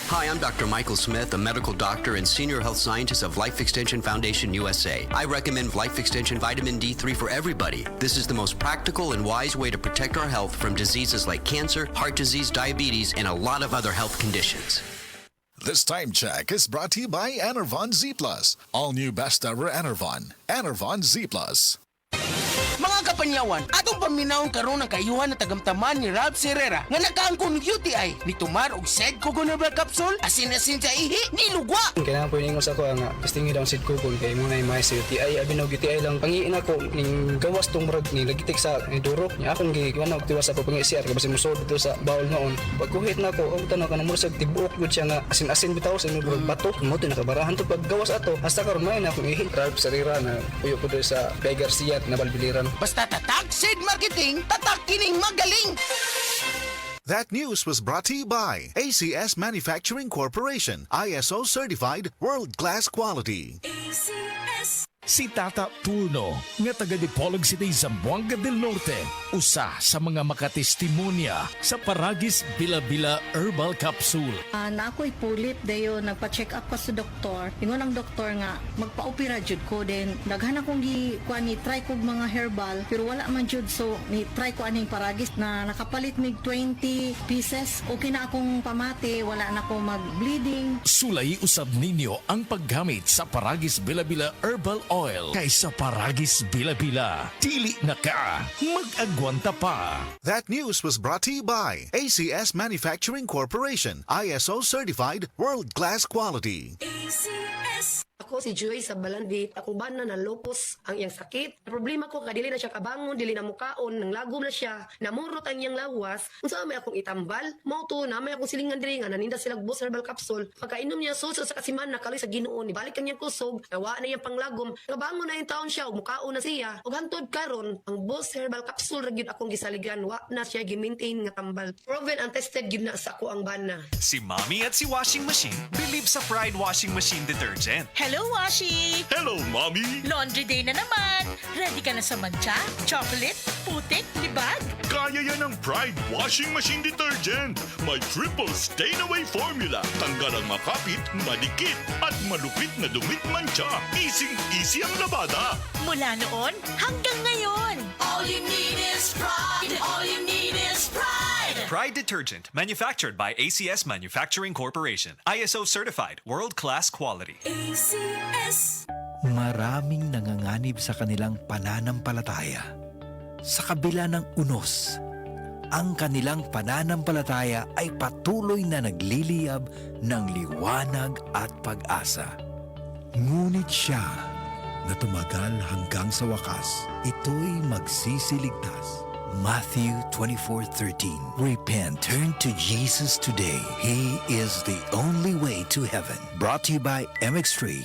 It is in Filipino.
Hi, I'm Dr. Michael Smith, a medical doctor and senior health scientist of Life Extension Foundation USA. I recommend Life Extension Vitamin D3 for everybody. This is the most practical and wise way to protect our health from diseases like cancer, heart disease, diabetes, and a lot of other health conditions. This time check is brought to you by Enervon Z+. All new best ever Enervon. Enervon Z+. Mga kapanyawan, atong paminawon karon ang kayuhan na tagamtaman ni Ralph Serrera nga nakaangkon UTI ni tumar og sed coconut capsule asin-asin sa ihi ni lugwa. Kailangan po ningos ako nga testingi daw sid ko kay mo na may UTI abi og UTI lang pangiin ako ning gawas tong murag ni lagitik sa duro nya akong giwan og tiwas ako pangi-CR kasi musod dito sa bawol noon. Pagkuhit na ako og tanaw kanang murag tibuok gud siya nga asin-asin bitaw sa murag bato mo to nakabarahan to paggawas ato hasta karon may na akong ihi. Ralph Serrera na puyo ko sa Kay Garcia na Balbiliran. Basta tatak seed marketing, tatak kining magaling. That news was brought to you by ACS Manufacturing Corporation, ISO certified world-class quality. Si Tata Turno, nga taga Dipolog City, Zamboanga del Norte, usa sa mga makatestimonya sa Paragis Bila-Bila Herbal Capsule. Na ako'y pulit dayo nagpa-check up pa sa doktor. Ingon ang doktor nga magpa-opera jud ko din. Daghan akong ni try kog mga herbal pero wala man jud so ni try ko aning Paragis na nakapalit mig 20 pieces. Okay na akong pamati, wala na ako mag-bleeding. Sulay usab ninyo ang paggamit sa Paragis Bila-Bila Herbal Oil kaysa Paragis Bila-Bila. Dili na ka, mag-agwanta pa. That news was brought to you by ACS Manufacturing Corporation, ISO certified world-class quality. Ako si Joy sa Balandit. Akong bana na lupus ang iyang sakit. Problema ko kadili na siya kabangon, dili na mukaon, nang lagom na siya, namurot ang iyang lawas. Unsa may akong itambal, mao to na may akong silingan diri nga naninda sila boss herbal capsule. Pagkainom niya suso sa kasiman nakaloy sa Ginoo, nibalik ang iyang kusog, nawa na iyang panglagom. Kabangon na yung taon siya, ug mukaon na siya. Ug hantod karon, ang boss herbal capsule ra gyud akong gisaligan, wa na siya gi-maintain nga tambal. Proven and tested gyud na sa ako ang bana. Si Mommy at si Washing Machine believe sa Pride Washing Machine Detergent. Hello, Washi! Hello, Mommy! Laundry day na naman! Ready ka na sa mancha, chocolate, putik, libag? Kaya yan ang Pride Washing Machine Detergent. May triple stain-away formula. Tanggal ang makapit, madikit, at malupit na dumit mancha. Easy ang labada. Mula noon hanggang ngayon. All you need is pride. All you need is pride. Pride Detergent, manufactured by ACS Manufacturing Corporation. ISO certified, world-class quality. ACS. Maraming nanganganib sa kanilang pananampalataya. Sa kabila ng unos, ang kanilang pananampalataya ay patuloy na nagliliyab ng liwanag at pag-asa. Ngunit siya na tumagal hanggang sa wakas, ito'y magsisiligtas. Matthew 24:13. Repent, turn to Jesus today. He is the only way to heaven. Brought to you by MX3